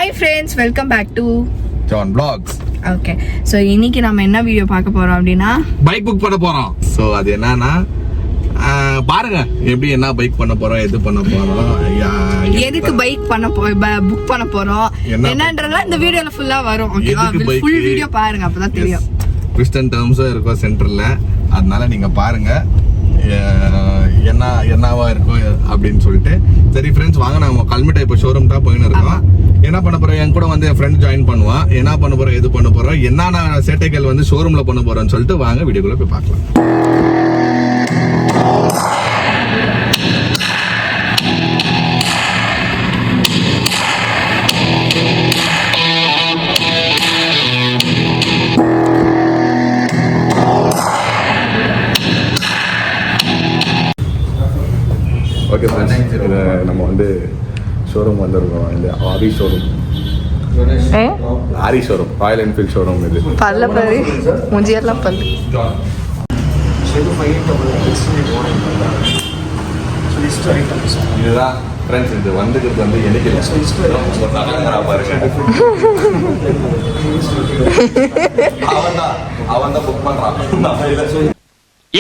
Hi friends, welcome back to John Vlogs. Okay, so இன்னைக்கு நம்ம என்ன வீடியோ பார்க்க போறோம் அப்படினா பைக் புக் பண்ண போறோம். சோ அது என்னன்னா பாருங்க எப்படி என்ன பைக் பண்ண போறோம், எது பண்ண போறோம், எதுக்கு பைக் பண்ண புக் பண்ண போறோம் என்னன்றதெல்லாம் இந்த வீடியோல ஃபுல்லா வரும். ஓகேவா? ஃபுல் வீடியோ பாருங்க அப்பதான் தெரியும். கிறிஸ்டன் டர்ம்ஸா இருக்கும் சென்டர்ல, அதனால நீங்க பாருங்க என்னவா இருக்கும் அப்படின்னு சொல்லிட்டு. சரி ஃப்ரெண்ட்ஸ், வாங்க நம்ம கல்மிட்டா இப்போ ஷோரூம் தான் போயின்னு இருக்கோம். என்ன பண்ண போறோம், என் கூட வந்து என் ஃப்ரெண்ட் ஜாயின் பண்ணுவான். என்ன பண்ண போறோம், எது பண்ண போறோம், என்னென்ன சேட்டைகள் வந்து ஷோரூம்ல பண்ண போறோம்னு சொல்லிட்டு வாங்க வீடியோக்குள்ள போய் பார்க்கலாம். ஓகே ஃப்ரெண்ட்ஸ், இதை நம்ம வந்து ஷோரூம் வந்திருக்கோம். இந்த ஆரி ஷோரூம், ஆரி ஷோரூம், ராயல் என்ஃபீல்ட் ஷோரூம். இது பல்ல பரி முஞ்சியெல்லாம் பல்லு. இதுதான் ஃப்ரெண்ட்ஸ், இது வந்துக்கிறது வந்து எனக்கு அவன் தான் புக் பண்றான்.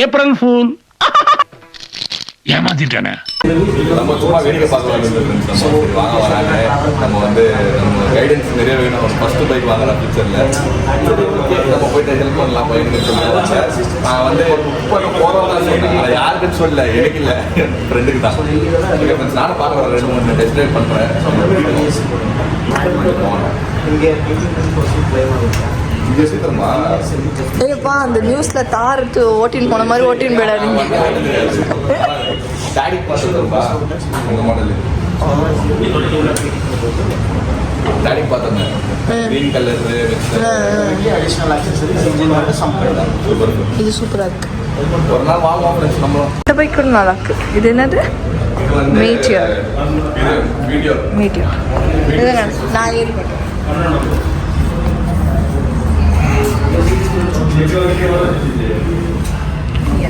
ஏப்ரல் ஃபூல் ஏமாத்திட்டானே. நம்ம சும்மா வேடிக்கை பார்க்கலாம். வாங்க வராங்க, நம்ம வந்து நம்ம கைடன்ஸ் நிறைய வேணும். ஃபர்ஸ்ட் பைக் வாங்குற ஃபியூச்சரில் நம்ம போயிட்டு ஹெல்ப் பண்ணலாம் பையனுக்கு சொல்லுவாங்க. நான் வந்து போகிறோம் தான் சொன்னேன், அதை யாருக்குன்னு சொல்லல, எனக்கு இல்லை, என் ஃப்ரெண்டுக்கு தான். ஓகே ஃப்ரெண்ட்ஸ், நானும் பார்க்குறேன், 2-3 டெஸ்ட் ட்ரைவ் பண்ணுறேன். ஏப்பா அந்த நியூஸ்ல தாருக்கு ஓட்டின் போன மாதிரி ஓட்டின் போயிடாதீங்க. டாடிக் பார்த்ததுப்பா உங்க மாடல். டாடிக் பார்த்தேன், கிரீன் கலர் இது சூப்பரா இருக்கு. ஒரு நாள் வாங்குவோம் ஃப்ரெண்ட்ஸ் நம்மளும். இந்த பைக் கூட நல்லா இருக்கு. இது என்னது? மீட்டியர். Video Meteor. இதுங்க நான் ஏறி போட்டேன்.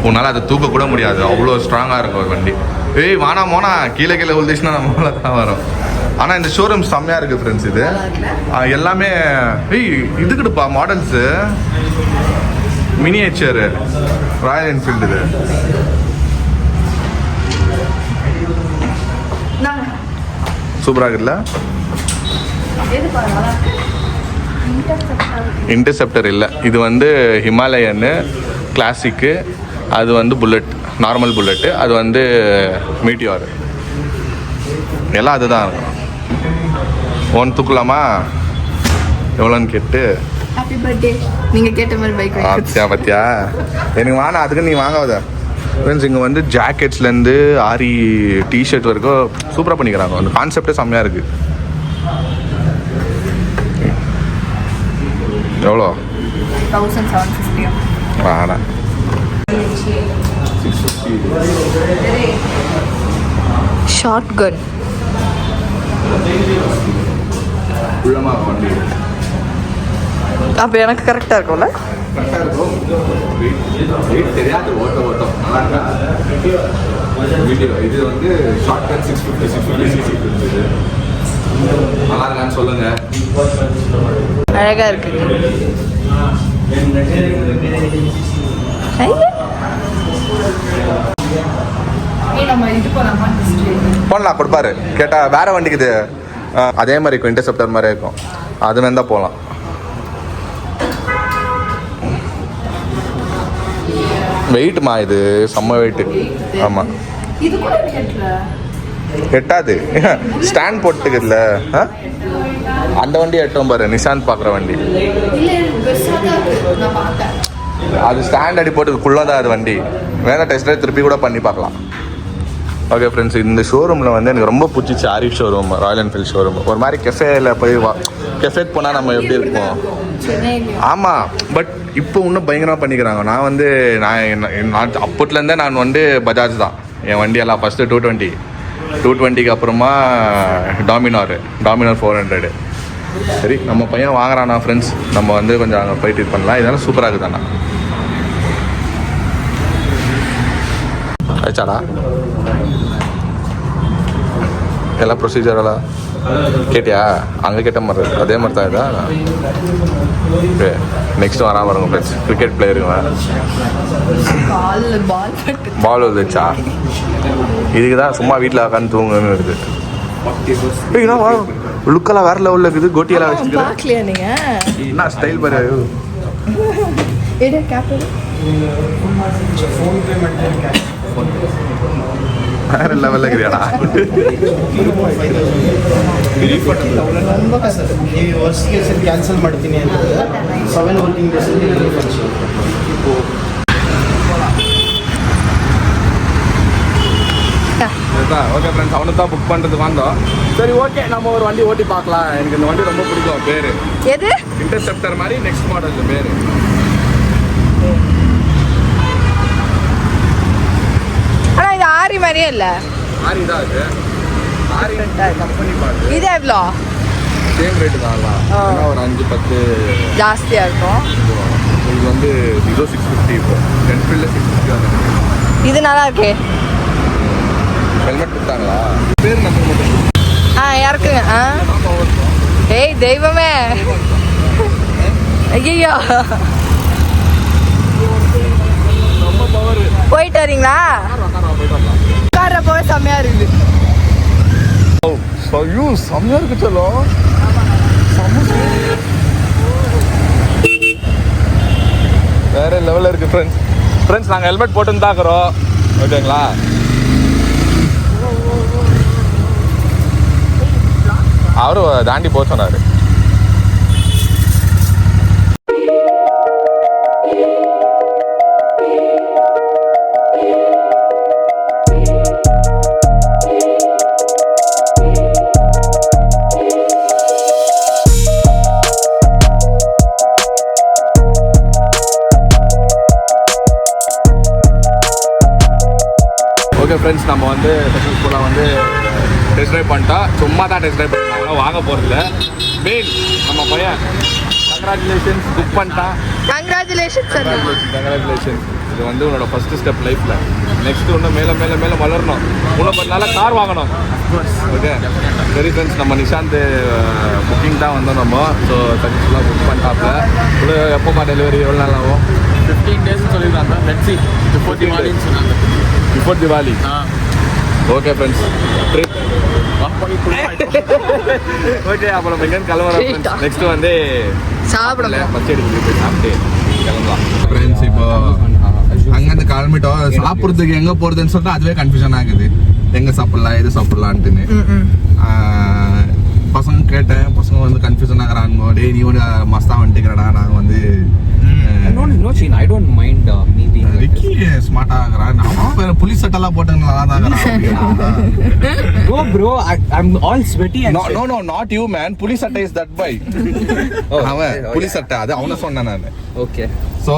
உன்னால் அதை தூக்க கூட முடியாது, அவ்வளோ ஸ்ட்ராங்காக இருக்கும் ஒரு வண்டி. ஏய் வானா மோனா, கீழே விழுந்துச்சுன்னா நம்மளால தான் வரும். ஆனால் இந்த ஷோரூம் செம்மையாக இருக்குது ஃப்ரெண்ட்ஸ். இது எல்லாமே இதுக்கிட்டுப்பா மாடல்ஸு, மினியேச்சரு, ராயல் என்ஃபீல்டு. இது சூப்பராக இருக்குல்ல? இன்டர்செப்டர் இல்லை, இது வந்து ஹிமாலயன்னு கிளாசிக்கு, அது வந்து புல்லட், நார்மல் புல்லட்டு, அது வந்து மீட்டியார், எல்லாம் அதுதான். ஒன் தூக்கலாமா எவ்வளோன்னு கேட்டு. Happy birthday. நீங்கள் கேட்ட மாதிரி பைக் பத்தியா எனக்கு வாங்க, அதுக்கு நீ வாங்காத ஃப்ரெண்ட்ஸ். இங்கே வந்து ஜாக்கெட்ஸ்லேருந்து ஆரி டிஷர்ட் வரைக்கும் சூப்பராக பண்ணிக்கிறாங்க. அந்த கான்செப்டே செம்மையாக இருக்குது. எவ்வளோ? 1750. வாடா ஷார்ட் கன். அப்போ எனக்கு கரெக்டாக இருக்கும்ல? கரெக்டாக இருக்கும். வெயிட் தெரியாது, ஓட்டம் நல்லா இருக்கா வீடியோ. இது வந்து ஷார்ட் கன் 650 cc இருந்தது. நல்லா இருக்கான்னு சொல்லுங்க. அழகா இருக்கு. போடலாம், கொடுப்பாரு கேட்டா. வேற வண்டிக்கு இது அதே மாதிரி இருக்கும், இன்டர்செப்டர் மாதிரி இருக்கும், அது வேணா போகலாம். வெயிட்மா, இது செம்ம வெயிட்டு. ஆமாம், எட்டாது. ஸ்டாண்ட் போட்டுக்குதுல, அந்த வண்டி எட்டும் பாரு. நிஷாந்த் பார்க்குற வண்டி அது ஸ்டாண்ட் அடி போட்டுக்குள்ளதான் அது வண்டி. வேணா டெஸ்ட் ட்ரைவ் திருப்பி கூட பண்ணி பார்க்கலாம். ஓகே ஃப்ரெண்ட்ஸ், இந்த ஷோரூமில் வந்து எனக்கு ரொம்ப பிடிச்சிச்சு. ஆரி ஷோரூம், ராயல் என்ஃபீல்ட் ஷோரூம். ஒரு மாதிரி கெஃபேல போய் கெஃபேக்கு போனால் நம்ம எப்படி இருக்கும். ஆமாம், பட் இப்போ இன்னும் பயங்கரமாக பண்ணிக்கிறாங்க. நான் வந்து நான் அப்போட்லேருந்தே நான் வந்து பஜாஜ் தான் என் வண்டியெல்லாம். ஃபஸ்ட்டு 220க்கு அப்புறமா டாமினார் 400. சரி, நம்ம பையன் வாங்குறானா ஃப்ரெண்ட்ஸ், நம்ம வந்து கொஞ்சம் அங்கே போயிட்டு இது பண்ணலாம். இதெல்லாம் சூப்பராக இருக்குதாண்ணா. ஆயிடுச்சாடா எல்லாம் ப்ரொசீஜரெல்லாம்? கேட்டியா? அங்கே கேட்ட மாதிரி இருக்கு. அதே மாதிரி தான் இதா? ஓகே, நெக்ஸ்ட் வரா பாருங்க ஃப்ரெண்ட்ஸ். கிரிக்கெட் பிளேயருங்க. பால் வந்துச்சா? இதுக்கு தான் சும்மா வீட்டில் உட்காந்து தூங்குன்னு இருக்குது. லுக்கெல்லாம் வேற லெவலில் இருக்குது. கோட்டியெல்லாம் வச்சுக்கிறேன். என்ன ஸ்டைல் பாரு. வேற லெவலில் இருக்குதுடா. ಕ್ಯಾನ್ಸಲ್ ಮಾಡ್ತೀನಿ ಅಂತ 7 ವರ್ಕಿಂಗ್ ಡೇಸ್ ಅಲ್ಲಿ ಫಂಕ್ಷನ್. ஓகே ஃப்ரெண்ட்ஸ், அவனுக்கு தான் புக் பண்ணுறதுக்கு வந்தோம். சரி ஓகே, நம்ம ஒரு வண்டி ஓட்டி பார்க்கலாம். எனக்கு இந்த வண்டி ரொம்ப பிடிக்கும். பேர் எது? இன்டர்செப்டர் மாதிரி நெக்ஸ்ட் மாடல் பேர். ஆனா இது ஆரி மாதிரியே இல்ல. ஆரி தான் இது. ஆரி கம்பெனி பார்த்து இது எவ்வளோ? சேம் ரேட்டு தான். ஒரு 5-10 ஜாஸ்தியா இருக்கும். இது வந்து இதோ 650. இப்போ என்ஃபீல்டில் 650 வந்து. இது நல்லா இருக்கே. ஹெல்மெட் கொடுத்தாங்களா? பேர் நம்பர் மட்டும் இறக்குங்க. ஏய் தெய்வமே, ஐயோ ரொம்ப பவர். போயிட்டு வரீங்களா? உட்கார போக செம்மையா இருக்குது. ஐயோ செம்மையா இருக்கு. சொல்லோ வேற லெவலில் இருக்கு ஃப்ரெண்ட்ஸ். நாங்கள் ஹெல்மெட் போட்டுன்னு தாக்குறோம். ஓகேங்களா? அவரு தாண்டி போக சொன்னாரு. ஓகே ஃப்ரெண்ட்ஸ், நம்ம வந்து சக்ஸஸ்ஃபுல்லாக வந்து டெஸ்ட் ட்ரைவ் பண்ணிட்டா. சும்மா தான் டெஸ்ட் ட்ரைவ் பண்ணிட்டாங்க, வாங்க போகிறதில்ல. மெயின் நம்ம பையன் கங்க்ராச்சுலேஷன்ஸ், புக் பண்ணிட்டான். கங்க்ராச்சுலேஷன்ஸ். இது வந்து உன்னோட ஃபஸ்ட்டு ஸ்டெப் லைஃப்பில். நெக்ஸ்ட் இன்னும் மேலே மேலே மேலே வளரணும். இன்னும் கொஞ்ச நாளாக கார் வாங்கணும். ஓகே சரி ஃப்ரெண்ட்ஸ், நம்ம நிஷாந்த் புக்கிங் தான் வந்தோம் நம்ம. ஸோ சக்ஸஸ்ஃபுல்லாக புக் பண்ணிட்டாப்ல. இவ்வளோ எப்போமா டெலிவரி எவ்வளோ நாள் ஆகும்? 15 டேஸ் சொல்லியிருக்காங்க. லெட்ஸ் சி பிஃபோர் திவாலின்னு சொன்னாங்க. Before Diwali. Okay friends, trip okay. அப்போ நம்ம எங்கேருந்து கிளம்புறோம்? நெக்ஸ்ட் வந்து சாப்பிடலாம். பச்சை எடுத்து போய் சாப்பிட்டு கிளம்பலாம் ஃப்ரெண்ட்ஸ். இப்போ அங்கேருந்து கிளம்பிட்டோம். சாப்பிட்றதுக்கு எங்கே போகிறதுன்னு சொல்லிட்டு அதுவே கன்ஃபியூஷன் ஆகுது. எங்கே சாப்பிட்லாம், எது சாப்பிட்லான்ட்டுன்னு. பசங்க கேட்டேன். பசங்க வந்து கன்ஃபியூஷன் ஆகிறாங்க. டே நீ வந்து மஸ்தா வந்துட்டுக்கிறடா. நாங்கள் வந்து No, Chin, I don't mind me being like Vicky ஸ்மார்ட்டா ஆகுறான். நான் வேற புலி சட்டெல்லாம் போட்டு நல்லா தான் ஆகுறான். No, bro, I'm all sweaty and No, not you, man. புலி சட்டை is that boy. அவன் புலி சட்டை, அது அவனை சொன்னேன் நான். Okay. ஸோ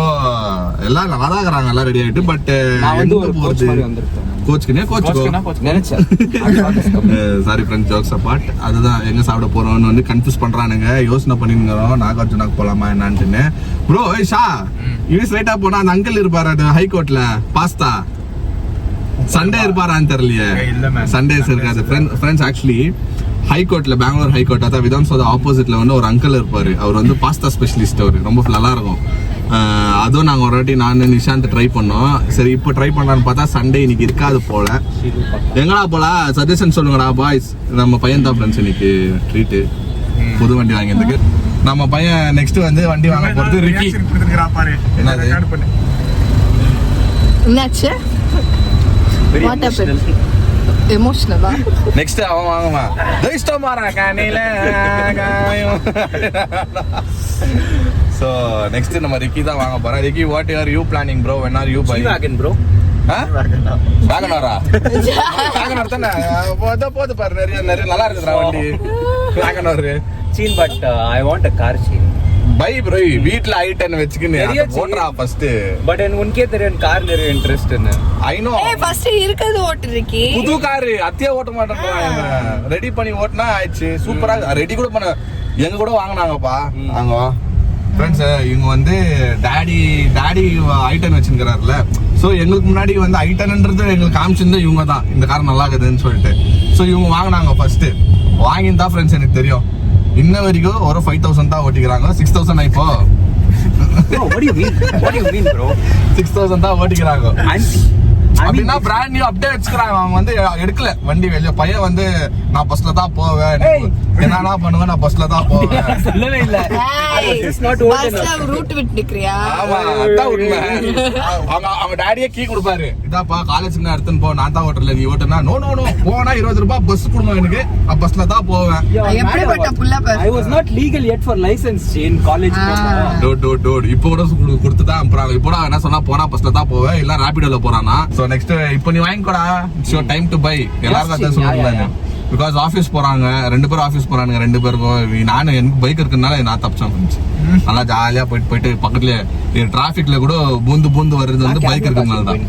எல்லாம் நல்லா தான் ஆகுறாங்க, எல்லாம் ரெடி ஆகிட்டு. பட் நான் வந்து ஒரு கோச் மாதிரி வந்திருக்கேன். Sorry friends, jokes apart. அதுதான் எங்க சாப்பிட போறோம்னு வந்து கன்ஃபியூஸ் பண்றானுங்க. யோசனை பண்ணிருக்கிறோம் நாகார்ஜுனாக்கு போலாமா என்னான்ட்டுன்னு. ப்ரோ ஷா இது ஸ்ட்ரைட்டா போனா அந்த அங்கிள் இருப்பாரு ஹைகோர்ட்ல பாஸ்தா. சண்டே இருப்பாரான்னு தெரியலையே. சண்டேஸ் இருக்காது ஃப்ரெண்ட்ஸ். ஆக்சுவலி ஹைகோர்ட்ல, பெங்களூர் ஹைகோர்ட், அதான் விதான் சோதா ஆப்போசிட்ல வந்து ஒரு அங்கிள் இருப்பாரு. அவர் வந்து பாஸ்தா ஸ்பெஷலிஸ்ட். அவரு ரொம்ப நல்லா இருக்கும். அதுவும் நாங்கள் ஒரு வாட்டி நான் நிஷாந்த் ட்ரை பண்ணோம். சரி இப்போ ட்ரை பண்ணலான்னு பார்த்தா சண்டே இன்னைக்கு இருக்காது போல. எங்கடா போல சஜஷன் சொல்லுங்கடா பாய்ஸ். நம்ம பையன் தான் ஃப்ரெண்ட்ஸ் இன்னைக்கு ட்ரீட்டு புது வண்டி வாங்கியதுக்கு. நம்ம பையன் நெக்ஸ்ட் வந்து வண்டி வாங்க போறது ரிக்கி. என்னது என்னாச்சு? எமோஷனலா? நெக்ஸ்ட் அவன் வாங்குமா தெய்ஸ்டமாரா காணில காயம். So next நம்ம ரிக்கி தான் வாங்க போறோம். Ricky, what are you planning bro? When are you buying? Wagon, bro. வாகனரா? வாகனர் தானே போது பாரு. நிறைய நல்லா இருக்குதுடா வண்டி வாகனர். Chin, but I want a car, Chin. Bye bro, வீட்ல i10 வெச்சுக்கினு போட்றா ஃபர்ஸ்ட். பட் உனக்கே தெரியும் கார் நிறைய இன்ட்ரெஸ்ட் என்ன. I know. ஃபர்ஸ்ட் இருக்குது ஓட்டு ரிக்கி. புது கார் அத்தியே ஓட்ட மாட்டேன்றாங்க. ரெடி பண்ணி ஓட்டினா ஆயிடுச்சு. சூப்பரா ரெடி கூட பண்ண. எங்க கூட வாங்கினாங்கப்பா அங்க ஃப்ரெண்ட்ஸ். இவங்க வந்து டாடி i10 வச்சுருக்கிறாருல. ஸோ எங்களுக்கு முன்னாடி வந்து i10ன்றது எங்களுக்கு காமிச்சிருந்தா இவங்க தான் இந்த கார் நல்லா இருக்குதுன்னு சொல்லிட்டு. ஸோ இவங்க வாங்கினாங்க ஃபர்ஸ்ட். வாங்கியிருந்தா ஃப்ரெண்ட்ஸ் எனக்கு தெரியும். இன்ன வரைக்கும் ஒரு 5,000 தான் ஓட்டிக்கிறாங்க. 6,000 இப்போ Bro, what do you mean, bro? 6,000 தான் ஓட்டிக்கிறாங்க. அப்படின்னா பிராண்ட் நியூ அப்டேட்ஸ் அவங்க வந்து எடுக்கல வண்டி வெளிய. பையன் வந்து நான் பஸ்ல தான் போவேன், என்னன்னா பண்ணுவேன், நான் பஸ்ல தான் போவேன். சொல்லவே இல்ல. பஸ்ல ரூட் விட்டு நிக்கிறியா? ஆமா, அதான் உண்மை. அவங்க டாடியே கீ கொடுப்பாரு, இதாப்பா காலேஜுக்கு நான் எடுத்துன்னு போ, நான் தான் ஓட்டல, நீ ஓட்டுனா. நோ போனா 20 ரூபாய் பஸ் கொடுங்க எனக்கு, பஸ்ல தான் போவேன். எப்படிப்பட்ட புள்ள பாரு. I was not legal yet for license in college. டோட் இப்போ கூட கொடுத்துதான் அனுப்புறாங்க. இப்போ என்ன சொன்னா, போனா பஸ்ல தான் போவேன், இல்ல ராபிடோல போறானா. சோ நெக்ஸ்ட் இப்போ நீ வாங்கிக்கோடா, it's your time to buy. எல்லாரும் அதான் சொல்லுவாங்க. பிகாஸ் ஆஃபீஸ் போறாங்க, 2 பேரும் ஆஃபீஸ் போறாங்க, 2 பேருக்கும். நானும் எனக்கு பைக் இருக்குனால நான் தப்பிச்சேன் ஃப்ரெண்ட்ஸ். நல்லா ஜாலியா போயிட்டு பக்கத்துல டிராபிக்ல கூட பூந்து வருது வந்து பைக் இருக்கிறதுனால தான்.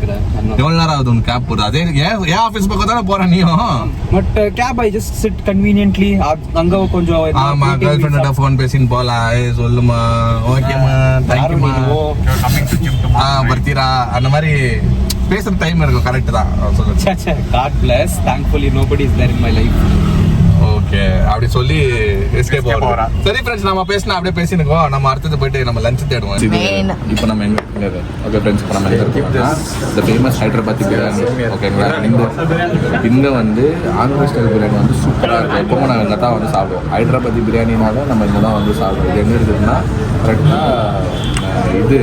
எவ்வளவு நேரம் ஆகுது உனக்கு கேப் போகுது? அதே ஏன் ஆஃபீஸ் பக்கம் தானே போறேன் நீயும். But cab I just sit conveniently. அங்க கொஞ்சம் ஆமா, கேர்ள் ஃப்ரெண்டோட ஃபோன் பேசின்னு போலாம். சொல்லுமா, ஓகேமா, தேங்க்யூமா, பர்த்திரா, அந்த மாதிரி பேசுற டைம் இருக்கும். கரெக்ட் தான் சொல்லுங்க. God bless, thankfully nobody is there in my life. Okay, அப்படி சொல்லி எஸ்கேப் ஆகுறோம். சரி ஃப்ரெண்ட்ஸ், நம்ம பேசினா அப்படியே பேசினுக்கோ. நம்ம அடுத்தது போயிட்டு நம்ம லஞ்ச் தேடுவோம். இப்போ நம்ம எங்க ஓகே ஃப்ரெண்ட்ஸ், இப்போ நம்ம எங்க இருக்கோம்னா இந்த ஃபேமஸ் ஹைதராபாத் பிரியாணி. ஓகேங்களா, இங்க வந்து ஆந்திரா ஸ்டைல் பிரியாணி வந்து சூப்பராக இருக்கும். எப்பவும் நாங்கள் இங்கே தான் வந்து சாப்பிடுவோம். ஹைதராபாத் பிரியாணினால நம்ம இங்கே தான் வந்து சாப்பிடுவோம். இது எங்கே இருக்குதுன்னா கரெக்டாக இது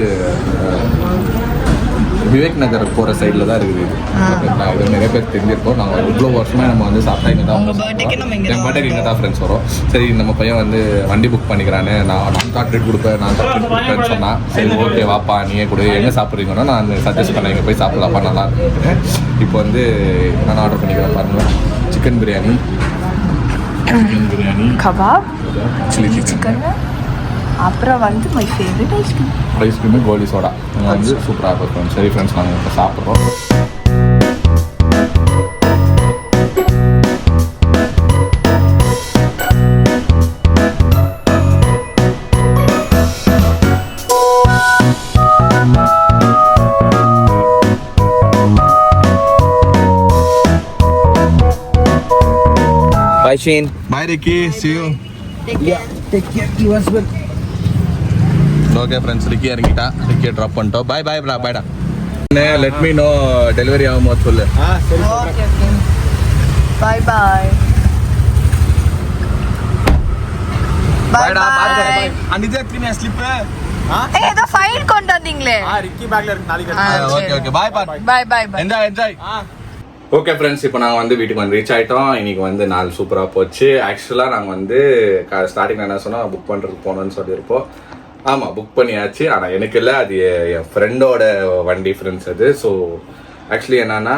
விவேக் நகர் போகிற சைடில் தான் இருக்குது. ஓகேங்களா, இது நிறைய பேர் தெரிஞ்சிருக்கோம். நாங்கள் இவ்வளோ வருஷமாக நம்ம வந்து சாப்பிட்டா இங்கே தான். என் பர்த்டேக்கு இங்கே தான் ஃப்ரெண்ட்ஸ் வரும். சரி, நம்ம பையன் வந்து வண்டி புக் பண்ணிக்கிறானே, நான் தான் ட்ரீட் கொடுப்பேன், நான் தான் ட்ரீட் கொடுப்பேன்னு சொன்னான். சரி ஓகே வாப்பா, நீயே கொடு, எங்கே சாப்பிட்றீங்கன்னா நான் சஜஸ்ட் பண்ணேன், இங்கே போய் சாப்பிடலாப்பா, நல்லா இருக்குன்னு. இப்போ வந்து நான் ஆர்டர் பண்ணிக்கிறேன் பாருங்கள். Chicken biryani, kebab, chilli chicken, அப்புறம் வந்து my favourite ice cream, Kohli soda. இங்கே வந்து சூப்பராக இருக்கும். சரி ஃப்ரெண்ட்ஸ், நாங்கள் இப்போ சாப்பிட்றோம். Bye, Shane. Bye Ricky, see you. Take care. You as well. Okay friends, Ricky இறங்கிட்டா. ரிக்கியை ட்ராப் பண்ணிட்டோம். பாய் பாய்டா. லெட் மீ நோ டெலிவரி ஆகும்போது சொல்லு. Okay bye bye. பாய். அன்னிதே கிரீம் ஸ்லிப். ஏதோ ஃபைல் கொண்டு வந்தீங்களே. ரிக்கி பேக்ல இருக்கு, நாளைக்கு. Okay bye. Bye. Enjoy. Okay friends, இப்போ நாங்கள் வந்து வீட்டுக்கு வந்து ரீச் ஆகிட்டோம். இன்னைக்கு வந்து நாள் சூப்பராக போச்சு. ஆக்சுவலாக நாங்கள் வந்து ஸ்டார்டிங் என்ன சொன்னால் புக் பண்ணுறதுக்கு போகணுன்னு சொல்லியிருப்போம். ஆமாம், புக் பண்ணியாச்சு. ஆனால் எனக்கு இல்லை, அது என் ஃப்ரெண்டோட வண்டி ஃப்ரெண்ட்ஸ் அது. ஸோ ஆக்சுவலி என்னன்னா,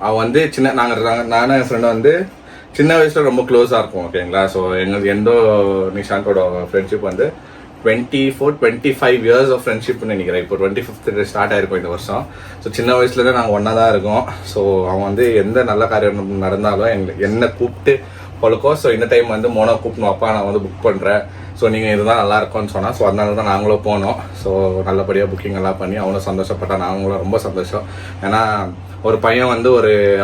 அவன் வந்து நானும் என் ஃப்ரெண்டும் வந்து சின்ன வயசில் ரொம்ப க்ளோஸாக இருக்கும். ஓகேங்களா, ஸோ எந்தோ நிஷாந்தோட ஃப்ரெண்ட்ஷிப் வந்து 24-25 இயர்ஸ் ஆஃப் ஃப்ரெண்ட்ஷிப்னு நினைக்கிறேன். இப்போ 25th ஸ்டார்ட் ஆயிருக்கும் இந்த வருஷம். ஸோ சின்ன வயசுலேருந்து நாங்கள் ஒன்றா தான் இருக்கோம். ஸோ அவன் வந்து எந்த நல்ல காரியம் நடந்தாலும் என்னை கூப்பிட்டு பழக்கம். ஸோ இந்த டைம் வந்து மோனோ கூப்பிடணும், அப்பா நான் வந்து புக் பண்ணுறேன், ஸோ நீங்கள் இதுதான் நல்லா இருக்கும்னு சொன்னால். ஸோ அதனால தான் நாங்களும் போனோம். ஸோ நல்லபடியாக புக்கிங் எல்லாம் பண்ணி அவனும் சந்தோஷப்பட்டான், நாங்களும் ரொம்ப சந்தோஷம். ஏன்னா ஒரு பையன் வந்து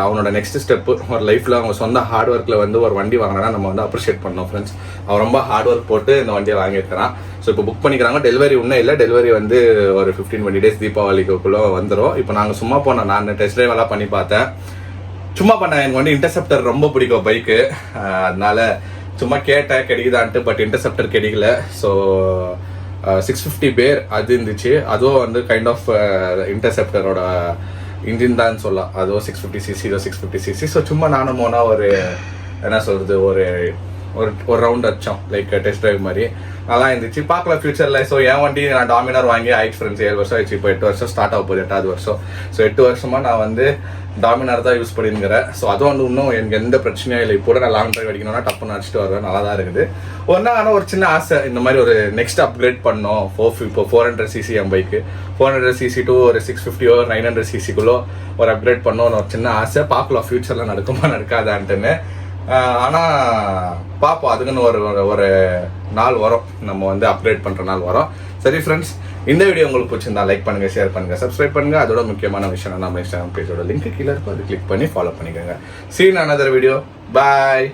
அவனோட நெக்ஸ்ட் ஸ்டெப்பு ஒரு லைஃப்பில் அவங்க சொந்த ஹார்ட் ஒர்க்கில் வந்து ஒரு வண்டி வாங்கினா நம்ம வந்து அப்ரிஷியேட் பண்ணோம் ஃப்ரெண்ட்ஸ். அவன் ரொம்ப ஹார்ட் ஒர்க் போட்டு இந்த வண்டியை வாங்கியிருக்கிறான். ஸோ இப்போ புக் பண்ணிக்கிறாங்க. டெலிவரி இன்னும் இல்லை. டெலிவரி வந்து ஒரு 15-20 days தீபாவளிக்குள்ளே வந்துடும். இப்போ நாங்கள் சும்மா போனோம். நான் டெஸ்ட் ட்ரைவ் எல்லாம் பண்ணி பார்த்தேன். சும்மா பண்ணேன். எனக்கு வந்து இன்டர்செப்டர் ரொம்ப பிடிக்கும் பைக்கு, அதனால சும்மா கேட்டேன் கிடைக்குதான்ட்டு. பட் இன்டர்செப்டர் கிடைக்கல. ஸோ 650 பேர் அது இருந்துச்சு. அதுவும் வந்து கைண்ட் ஆஃப் இன்டர்செப்டரோட இன்ஜின் தான் சொல்லலாம். அதுவும் 650cc. ஸோ சும்மா நானும் போனால் ஒரு என்ன சொல்கிறது, ஒரு ரவுண்ட் அடிச்சோம், லைக் டெஸ்ட் ட்ரைவ் மாதிரி. நல்லா இருந்துச்சு, பார்க்கலாம் ஃபியூச்சரில். ஸோ என் வண்டி நான் டாமினார் வாங்கி ஆயிடுச்சு ஃப்ரெண்ட்ஸ். 7 வருஷம் ஆயிடுச்சு. இப்போ 8 வருஷம் ஸ்டார்ட் ஆக போகுது, 8வது வருஷம். ஸோ 8 வருஷமாக நான் வந்து டாமினார் தான் யூஸ் பண்ணிருக்கிறேன். ஸோ அதுவும் வந்து இன்னும் எனக்கு எந்த பிரச்சனையும் இல்லை. இப்போ நான் லாங் ட்ரைவ் அடிக்கணும்னா டப்புன்னு அடிச்சுட்டு வருவேன், நல்லா தான் இருக்குது. ஆனால் ஒரு சின்ன ஆசை, இந்த மாதிரி ஒரு நெக்ஸ்ட் அப்கிரேட் பண்ணோம். இப்போ 400cc N bike, 400cc to ஒரு 650 or 900cc ஒரு அப்கிரேட் பண்ணோன்னு ஒரு சின்ன ஆசை. பார்க்கலாம் ஃபியூச்சரில் நடக்குமா நடக்காதான்ட்டுன்னு. ஆனால் பார்ப்போம், அதுக்குன்னு ஒரு நாள் வரும், நம்ம வந்து அப்கிரேட் பண்ணுற நாள் வரும். சரி ஃப்ரெண்ட்ஸ், இந்த வீடியோ உங்களுக்கு பிடிச்சிருந்தா லைக் பண்ணுங்க, ஷேர் பண்ணுங்க, சப்ஸ்கிரைப் பண்ணுங்க. அதோட முக்கியமான விஷயம் நம்ம இன்ஸ்டாகிராம் பேஜோட லிங்க் கீழே இருக்கும், அது கிளிக் பண்ணி ஃபாலோ பண்ணிக்கோங்க. See you in another video. Bye.